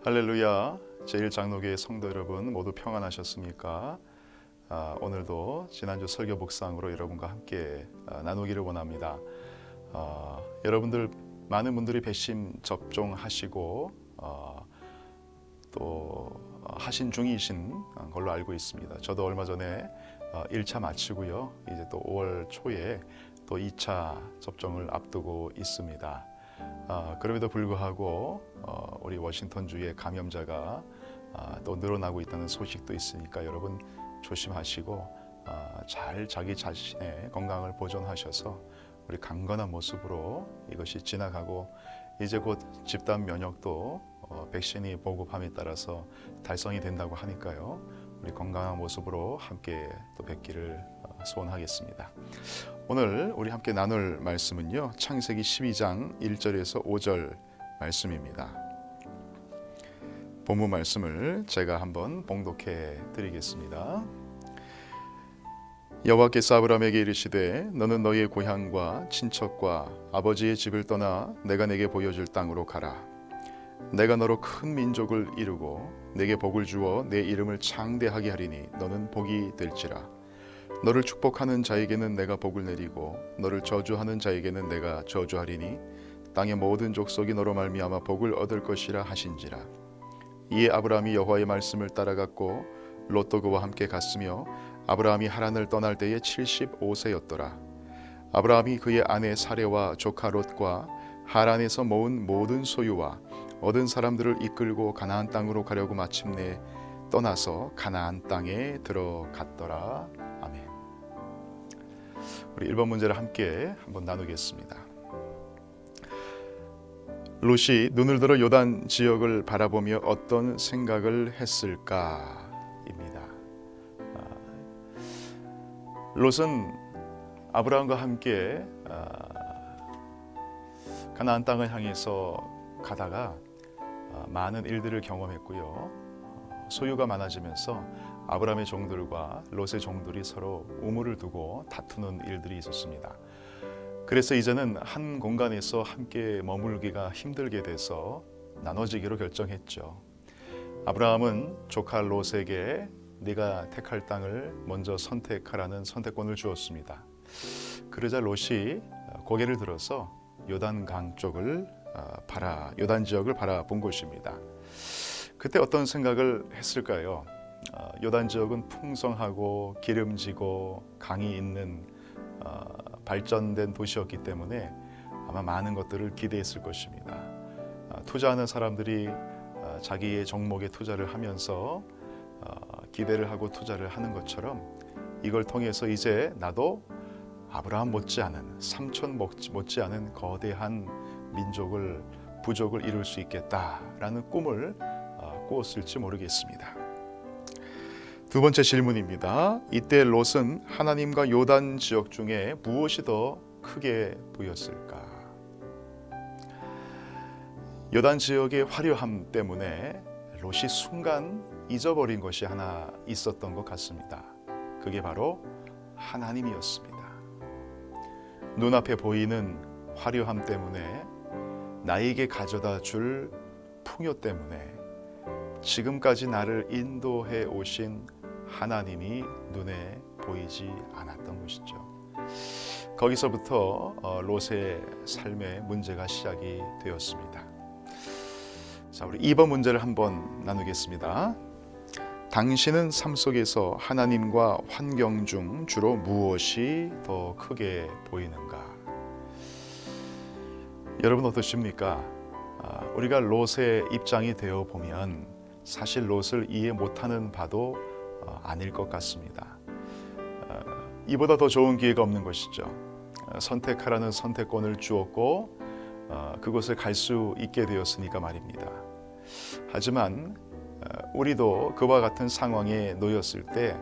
할렐루야. 제1장로교회 성도 여러분 모두 평안하셨습니까? 오늘도 지난주 설교 묵상으로 여러분과 함께 나누기를 원합니다. 여러분들 많은 분들이 백신 접종하시고 또 하신 중이신 걸로 알고 있습니다. 저도 얼마 전에 1차 마치고요. 이제 또 5월 초에 또 2차 접종을 앞두고 있습니다. 그럼에도 불구하고 우리 워싱턴주의 감염자가 또 늘어나고 있다는 소식도 있으니까 여러분 조심하시고 잘 자기 자신의 건강을 보존하셔서 우리 강건한 모습으로 이것이 지나가고 이제 곧 집단 면역도 백신이 보급함에 따라서 달성이 된다고 하니까요. 우리 건강한 모습으로 함께 또 뵙기를 소원하겠습니다. 오늘 우리 함께 나눌 말씀은요. 창세기 12장 1절에서 5절 말씀입니다. 본문 말씀을 제가 한번 봉독해 드리겠습니다. 여호와께서 아브라함에게 이르시되 너는 너희의 고향과 친척과 아버지의 집을 떠나 내가 내게 보여줄 땅으로 가라. 내가 너로 큰 민족을 이루고 내게 복을 주어 내 이름을 창대하게 하리니 너는 복이 될지라. 너를 축복하는 자에게는 내가 복을 내리고 너를 저주하는 자에게는 내가 저주하리니 땅의 모든 족속이 너로 말미암아 복을 얻을 것이라 하신지라. 이에 아브라함이 여호와의 말씀을 따라갔고 롯도 그와 함께 갔으며 아브라함이 하란을 떠날 때에 75세였더라. 아브라함이 그의 아내 사레와 조카 롯과 하란에서 모은 모든 소유와 얻은 사람들을 이끌고 가나안 땅으로 가려고 마침내 떠나서 가나안 땅에 들어갔더라. 아멘. 우리 1번 문제를 함께 한번 나누겠습니다. 롯이 눈을 들어 요단 지역을 바라보며 어떤 생각을 했을까입니다. 롯은 아브라함과 함께 가나안 땅을 향해서 가다가 많은 일들을 경험했고요. 소유가 많아지면서 아브라함의 종들과 롯의 종들이 서로 우물을 두고 다투는 일들이 있었습니다. 그래서 이제는 한 공간에서 함께 머물기가 힘들게 돼서 나눠지기로 결정했죠. 아브라함은 조카 롯에게 네가 택할 땅을 먼저 선택하라는 선택권을 주었습니다. 그러자 롯이 고개를 들어서 요단강 쪽을 요단 지역을 바라본 것입니다. 그때 어떤 생각을 했을까요? 요단 지역은 풍성하고 기름지고 강이 있는 발전된 도시였기 때문에 아마 많은 것들을 기대했을 것입니다. 투자하는 사람들이 자기의 종목에 투자를 하면서 기대를 하고 투자를 하는 것처럼 이걸 통해서 이제 나도 아브라함 못지않은 삼촌 못지않은 거대한 부족을 이룰 수 있겠다라는 꿈을 꾸었을지 모르겠습니다. 두 번째 질문입니다. 이때 롯은 하나님과 요단 지역 중에 무엇이 더 크게 보였을까? 요단 지역의 화려함 때문에 롯이 순간 잊어버린 것이 하나 있었던 것 같습니다. 그게 바로 하나님이었습니다. 눈앞에 보이는 화려함 때문에 나에게 가져다 줄 풍요 때문에 지금까지 나를 인도해 오신 하나님이 눈에 보이지 않았던 것이죠. 거기서부터 롯의 삶의 문제가 시작이 되었습니다. 자, 우리 2번 문제를 한번 나누겠습니다. 당신은 삶 속에서 하나님과 환경 중 주로 무엇이 더 크게 보이는가? 여러분 어떠십니까? 우리가 롯의 입장이 되어 보면 사실 롯을 이해 못하는 바도 아닐 것 같습니다. 이보다 더 좋은 기회가 없는 것이죠. 선택하라는 선택권을 주었고 그곳을 갈 수 있게 되었으니까 말입니다. 하지만 우리도 그와 같은 상황에 놓였을 때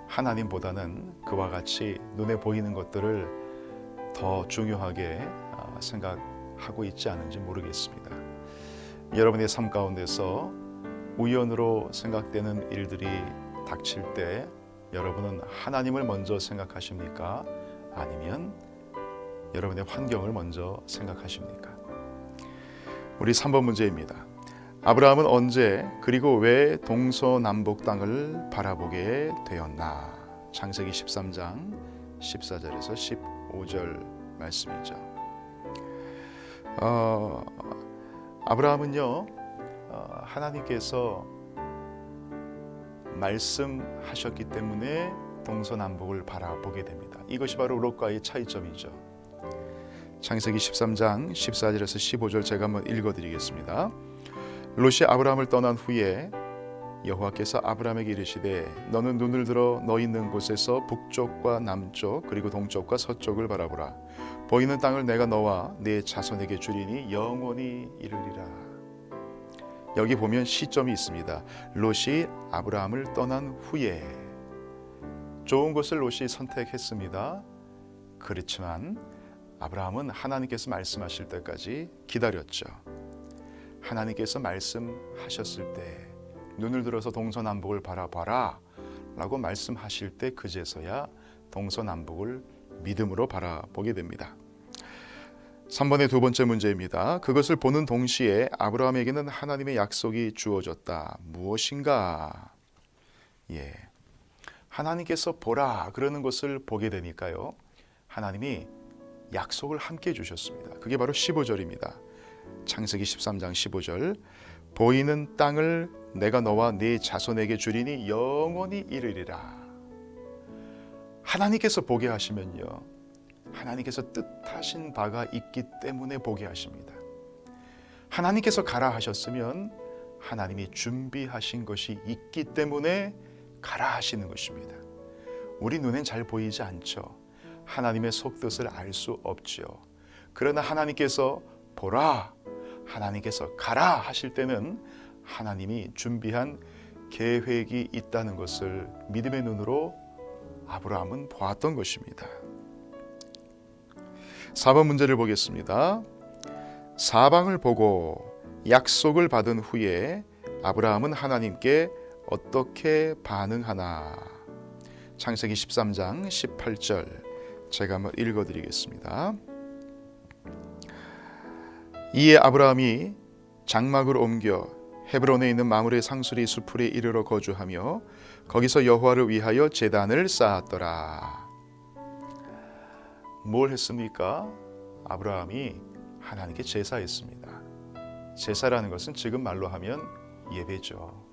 하나님보다는 그와 같이 눈에 보이는 것들을 더 중요하게 생각하고 있지 않은지 모르겠습니다. 여러분의 삶 가운데서 우연으로 생각되는 일들이 닥칠 때 여러분은 하나님을 먼저 생각하십니까? 아니면 여러분의 환경을 먼저 생각하십니까? 우리 3번 문제입니다. 아브라함은 언제 그리고 왜 동서남북 땅을 바라보게 되었나? 창세기 13장 14절에서 15절 말씀이죠. 아브라함은요, 하나님께서 말씀하셨기 때문에 동서남북을 바라보게 됩니다. 이것이 바로 롯과의 차이점이죠. 창세기 13장 14절에서 15절 제가 한번 읽어드리겠습니다. 롯이 아브라함을 떠난 후에 여호와께서 아브라함에게 이르시되 너는 눈을 들어 너 있는 곳에서 북쪽과 남쪽 그리고 동쪽과 서쪽을 바라보라. 보이는 땅을 내가 너와 네 자손에게 주리니 영원히 이르리라. 여기 보면 시점이 있습니다. 롯이 아브라함을 떠난 후에 좋은 곳을 롯이 선택했습니다. 그렇지만 아브라함은 하나님께서 말씀하실 때까지 기다렸죠. 하나님께서 말씀하셨을 때 눈을 들어서 동서남북을 바라봐라 라고 말씀하실 때 그제서야 동서남북을 믿음으로 바라보게 됩니다. 3번의 두 번째 문제입니다. 그것을 보는 동시에 아브라함에게는 하나님의 약속이 주어졌다. 무엇인가? 하나님께서 보라 그러는 것을 보게 되니까요, 하나님이 약속을 함께 주셨습니다. 그게 바로 15절입니다. 창세기 13장 15절. 보이는 땅을 내가 너와 네 자손에게 주리니 영원히 이르리라. 하나님께서 보게 하시면요, 하나님께서 뜻하신 바가 있기 때문에 보게 하십니다. 하나님께서 가라 하셨으면 하나님이 준비하신 것이 있기 때문에 가라 하시는 것입니다. 우리 눈엔 잘 보이지 않죠. 하나님의 속뜻을 알 수 없죠. 그러나 하나님께서 보라, 하나님께서 가라 하실 때는 하나님이 준비한 계획이 있다는 것을 믿음의 눈으로 아브라함은 보았던 것입니다. 4번 문제를 보겠습니다. 사방을 보고 약속을 받은 후에 아브라함은 하나님께 어떻게 반응하나? 창세기 13장 18절 제가 한번 읽어드리겠습니다. 이에 아브라함이 장막을 옮겨 헤브론에 있는 마므레 상수리 수풀에 이르러 거주하며 거기서 여호와를 위하여 제단을 쌓았더라. 뭘 했습니까? 아브라함이 하나님께 제사했습니다. 제사라는 것은 지금 말로 하면 예배죠.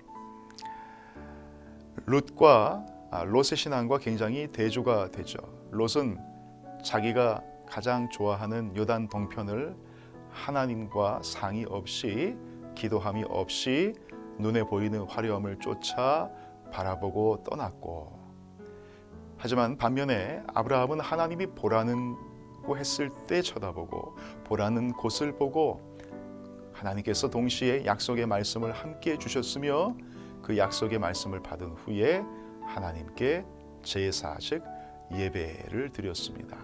롯의 신앙과 굉장히 대조가 되죠. 롯은 자기가 가장 좋아하는 요단 동편을 하나님과 상의 없이, 기도함이 없이 눈에 보이는 화려함을 쫓아 바라보고 떠났고, 하지만 반면에 아브라함은 하나님이 보라는고 했을 때 쳐다보고 보라는 곳을 보고 하나님께서 동시에 약속의 말씀을 함께 주셨으며 그 약속의 말씀을 받은 후에 하나님께 제사 즉 예배를 드렸습니다.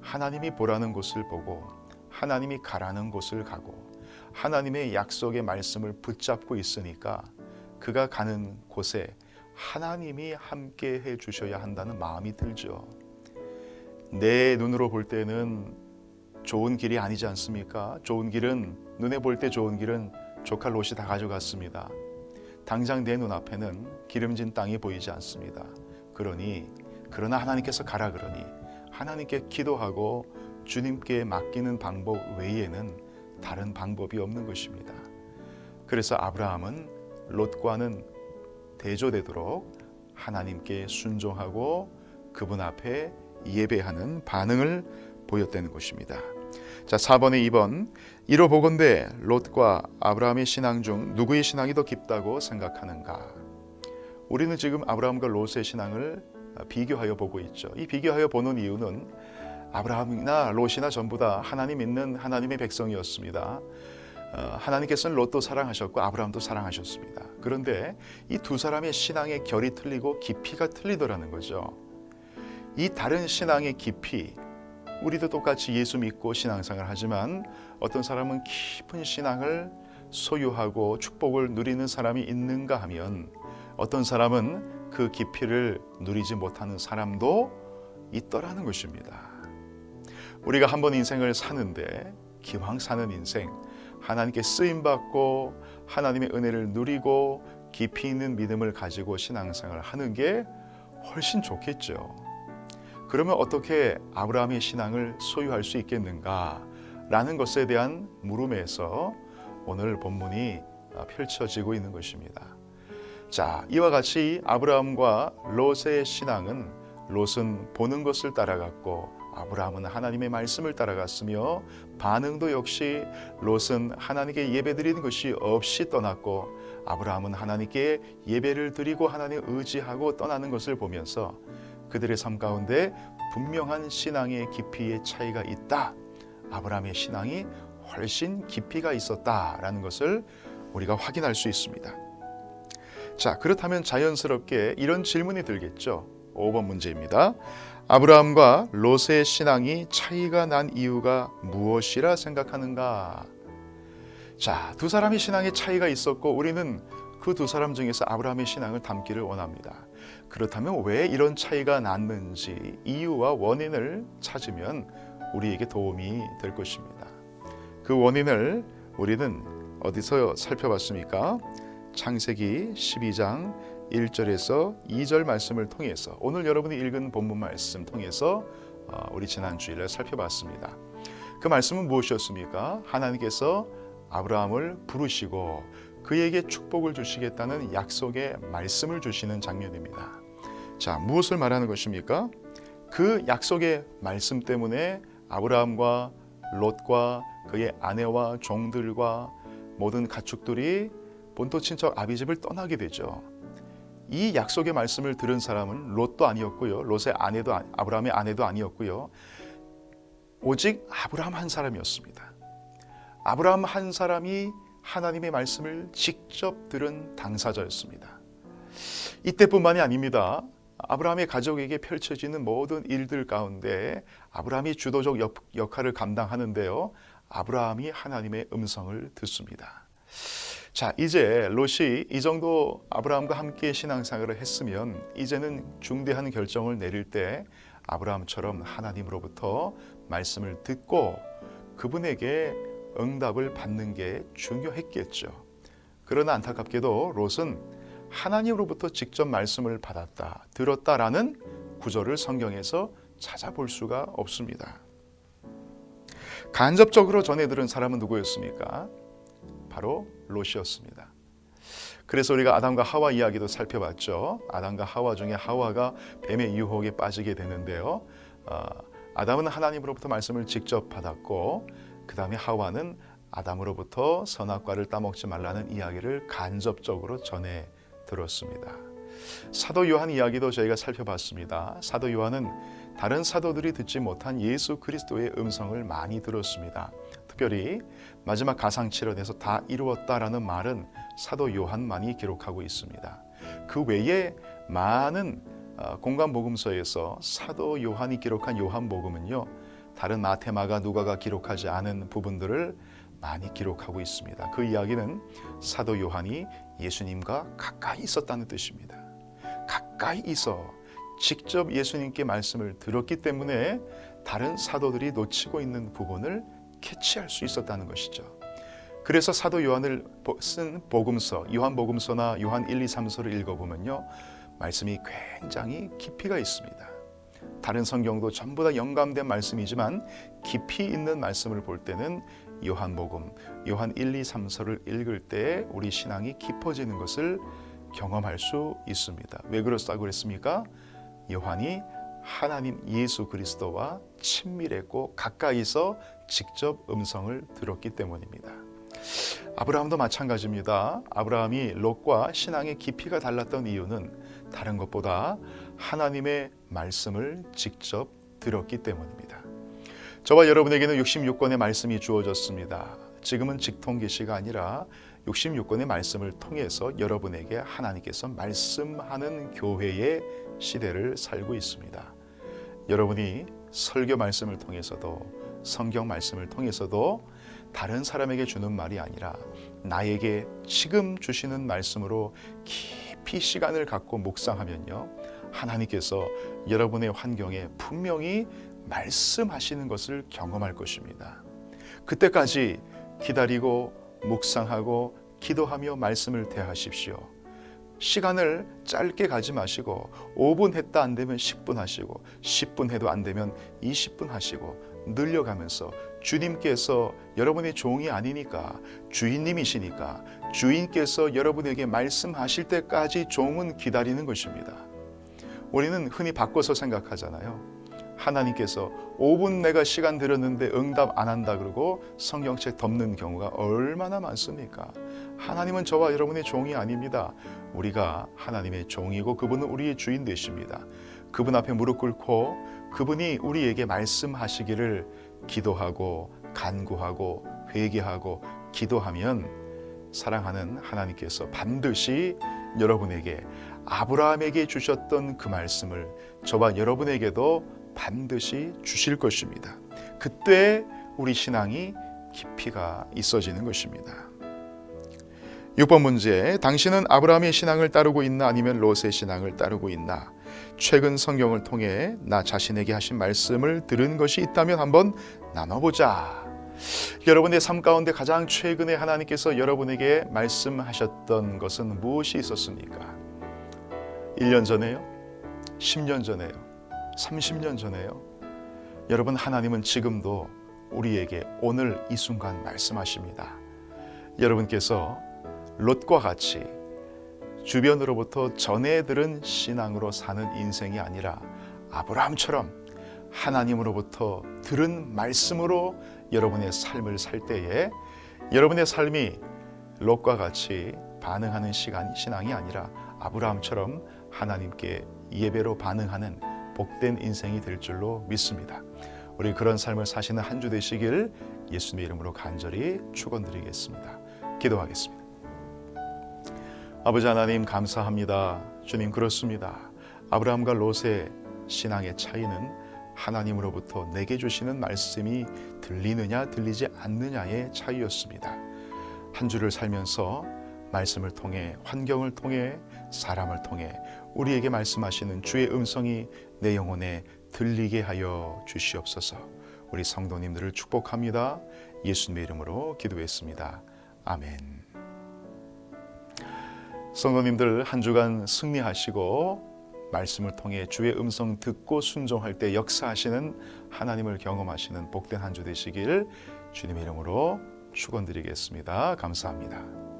하나님이 보라는 곳을 보고 하나님이 가라는 곳을 가고 하나님의 약속의 말씀을 붙잡고 있으니까 그가 가는 곳에 하나님이 함께 해 주셔야 한다는 마음이 들죠. 내 눈으로 볼 때는 좋은 길이 아니지 않습니까? 좋은 길은, 눈에 볼 때 좋은 길은 조카 롯이 다 가져갔습니다. 당장 내 눈앞에는 기름진 땅이 보이지 않습니다. 그러나 하나님께서 가라 그러니 하나님께 기도하고 주님께 맡기는 방법 외에는 다른 방법이 없는 것입니다. 그래서 아브라함은 롯과는 대조되도록 하나님께 순종하고 그분 앞에 예배하는 반응을 보였다는 것입니다. 자, 4번에 2번. 이로보건대 롯과 아브라함의 신앙 중 누구의 신앙이 더 깊다고 생각하는가? 우리는 지금 아브라함과 롯의 신앙을 비교하여 보고 있죠. 이 비교하여 보는 이유는 아브라함이나 롯이나 전부 다 하나님 믿는 하나님의 백성이었습니다. 하나님께서는 롯도 사랑하셨고 아브라함도 사랑하셨습니다. 그런데 이 두 사람의 신앙의 결이 틀리고 깊이가 틀리더라는 거죠. 이 다른 신앙의 깊이, 우리도 똑같이 예수 믿고 신앙생활을 하지만 어떤 사람은 깊은 신앙을 소유하고 축복을 누리는 사람이 있는가 하면 어떤 사람은 그 깊이를 누리지 못하는 사람도 있더라는 것입니다. 우리가 한 번 인생을 사는데 기왕 사는 인생 하나님께 쓰임받고 하나님의 은혜를 누리고 깊이 있는 믿음을 가지고 신앙생활을 하는 게 훨씬 좋겠죠. 그러면 어떻게 아브라함의 신앙을 소유할 수 있겠는가? 라는 것에 대한 물음에서 오늘 본문이 펼쳐지고 있는 것입니다. 자, 이와 같이 아브라함과 롯의 신앙은 롯은 보는 것을 따라갔고 아브라함은 하나님의 말씀을 따라갔으며 반응도 역시 롯은 하나님께 예배드리는 것이 없이 떠났고 아브라함은 하나님께 예배를 드리고 하나님을 의지하고 떠나는 것을 보면서 그들의 삶 가운데 분명한 신앙의 깊이의 차이가 있다. 아브라함의 신앙이 훨씬 깊이가 있었다라는 것을 우리가 확인할 수 있습니다. 자, 그렇다면 자연스럽게 이런 질문이 들겠죠. 5번 문제입니다. 아브라함과 롯의 신앙이 차이가 난 이유가 무엇이라 생각하는가? 자, 두 사람의 신앙에 차이가 있었고 우리는 그 두 사람 중에서 아브라함의 신앙을 담기를 원합니다. 그렇다면 왜 이런 차이가 났는지 이유와 원인을 찾으면 우리에게 도움이 될 것입니다. 그 원인을 우리는 어디서 살펴봤습니까? 창세기 12장 1절에서 2절 말씀을 통해서 오늘 여러분이 읽은 본문 말씀 통해서 우리 지난 주일에 살펴봤습니다. 그 말씀은 무엇이었습니까? 하나님께서 아브라함을 부르시고 그에게 축복을 주시겠다는 약속의 말씀을 주시는 장면입니다. 자, 무엇을 말하는 것입니까? 그 약속의 말씀 때문에 아브라함과 롯과 그의 아내와 종들과 모든 가축들이 본토 친척 아비집을 떠나게 되죠. 이 약속의 말씀을 들은 사람은 롯도 아니었고요. 롯의 아내도 아브라함의 아내도 아니었고요. 오직 아브라함 한 사람이었습니다. 아브라함 한 사람이 하나님의 말씀을 직접 들은 당사자였습니다. 이때뿐만이 아닙니다. 아브라함의 가족에게 펼쳐지는 모든 일들 가운데 아브라함이 주도적 역할을 감당하는데요. 아브라함이 하나님의 음성을 듣습니다. 자, 이제 롯이 이 정도 아브라함과 함께 신앙생활을 했으면 이제는 중대한 결정을 내릴 때 아브라함처럼 하나님으로부터 말씀을 듣고 그분에게 응답을 받는 게 중요했겠죠. 그러나 안타깝게도 롯은 하나님으로부터 직접 말씀을 받았다, 들었다라는 구절을 성경에서 찾아볼 수가 없습니다. 간접적으로 전해 들은 사람은 누구였습니까? 바로 롯이었습니다. 그래서 우리가 아담과 하와 이야기도 살펴봤죠. 아담과 하와 중에 하와가 뱀의 유혹에 빠지게 되는데요. 아담은 하나님으로부터 말씀을 직접 받았고 그 다음에 하와는 아담으로부터 선악과를 따먹지 말라는 이야기를 간접적으로 전해 들었습니다. 사도 요한 이야기도 저희가 살펴봤습니다. 사도 요한은 다른 사도들이 듣지 못한 예수 그리스도의 음성을 많이 들었습니다. 특별히 마지막 가상칠언에서 다 이루었다라는 말은 사도 요한만이 기록하고 있습니다. 그 외에 많은 공간복음서에서 사도 요한이 기록한 요한복음은요, 다른 마태, 마가, 누가가 기록하지 않은 부분들을 많이 기록하고 있습니다. 그 이야기는 사도 요한이 예수님과 가까이 있었다는 뜻입니다. 가까이 있어 직접 예수님께 말씀을 들었기 때문에 다른 사도들이 놓치고 있는 부분을 캐치할 수 있었다는 것이죠. 그래서 사도 요한을 쓴 복음서, 요한복음서나 요한 1, 2, 3서를 읽어보면요, 말씀이 굉장히 깊이가 있습니다. 다른 성경도 전부 다 영감된 말씀이지만 깊이 있는 말씀을 볼 때는 요한복음, 요한 1, 2, 3서를 읽을 때 우리 신앙이 깊어지는 것을 경험할 수 있습니다. 왜 그렇다고 그랬습니까? 요한이 하나님 예수 그리스도와 친밀했고 가까이서 직접 음성을 들었기 때문입니다. 아브라함도 마찬가지입니다. 아브라함이 롯과 신앙의 깊이가 달랐던 이유는 다른 것보다 하나님의 말씀을 직접 들었기 때문입니다. 저와 여러분에게는 66권의 말씀이 주어졌습니다. 지금은 직통계시가 아니라 66권의 말씀을 통해서 여러분에게 하나님께서 말씀하는 교회의 시대를 살고 있습니다. 여러분이 설교 말씀을 통해서도 성경 말씀을 통해서도 다른 사람에게 주는 말이 아니라 나에게 지금 주시는 말씀으로 깊이 시간을 갖고 묵상하면요, 하나님께서 여러분의 환경에 분명히 말씀하시는 것을 경험할 것입니다. 그때까지 기다리고 묵상하고 기도하며 말씀을 대하십시오. 시간을 짧게 가지 마시고 5분 했다 안 되면 10분 하시고 10분 해도 안 되면 20분 하시고 늘려가면서 주님께서 여러분의 종이 아니니까 주인님이시니까 주인께서 여러분에게 말씀하실 때까지 종은 기다리는 것입니다. 우리는 흔히 바꿔서 생각하잖아요. 하나님께서 5분 내가 시간 들였는데 응답 안 한다 그러고 성경책 덮는 경우가 얼마나 많습니까? 하나님은 저와 여러분의 종이 아닙니다. 우리가 하나님의 종이고 그분은 우리의 주인 되십니다. 그분 앞에 무릎 꿇고 그분이 우리에게 말씀하시기를 기도하고 간구하고 회개하고 기도하면 사랑하는 하나님께서 반드시 여러분에게 아브라함에게 주셨던 그 말씀을 저와 여러분에게도 반드시 주실 것입니다. 그때 우리 신앙이 깊이가 있어지는 것입니다. 6번 문제, 당신은 아브라함의 신앙을 따르고 있나 아니면 롯의 신앙을 따르고 있나? 최근 성경을 통해 나 자신에게 하신 말씀을 들은 것이 있다면 한번 나눠보자. 여러분의 삶 가운데 가장 최근에 하나님께서 여러분에게 말씀하셨던 것은 무엇이 있었습니까? 1년 전에요? 10년 전에요? 30년 전에요? 여러분, 하나님은 지금도 우리에게 오늘 이 순간 말씀하십니다. 여러분께서 롯과 같이 주변으로부터 전해 들은 신앙으로 사는 인생이 아니라 아브라함처럼 하나님으로부터 들은 말씀으로 여러분의 삶을 살 때에 여러분의 삶이 롯과 같이 반응하는 신앙이 아니라 아브라함처럼 하나님께 예배로 반응하는 복된 인생이 될 줄로 믿습니다. 우리 그런 삶을 사시는 한 주 되시길 예수님의 이름으로 간절히 축원드리겠습니다. 기도하겠습니다. 아버지 하나님 감사합니다. 주님, 그렇습니다. 아브라함과 롯의 신앙의 차이는 하나님으로부터 내게 주시는 말씀이 들리느냐 들리지 않느냐의 차이였습니다. 한 주를 살면서 말씀을 통해, 환경을 통해, 사람을 통해 우리에게 말씀하시는 주의 음성이 내 영혼에 들리게 하여 주시옵소서. 우리 성도님들을 축복합니다. 예수님의 이름으로 기도했습니다. 아멘. 성도님들 한 주간 승리하시고 말씀을 통해 주의 음성 듣고 순종할 때 역사하시는 하나님을 경험하시는 복된 한 주 되시길 주님의 이름으로 축원드리겠습니다. 감사합니다.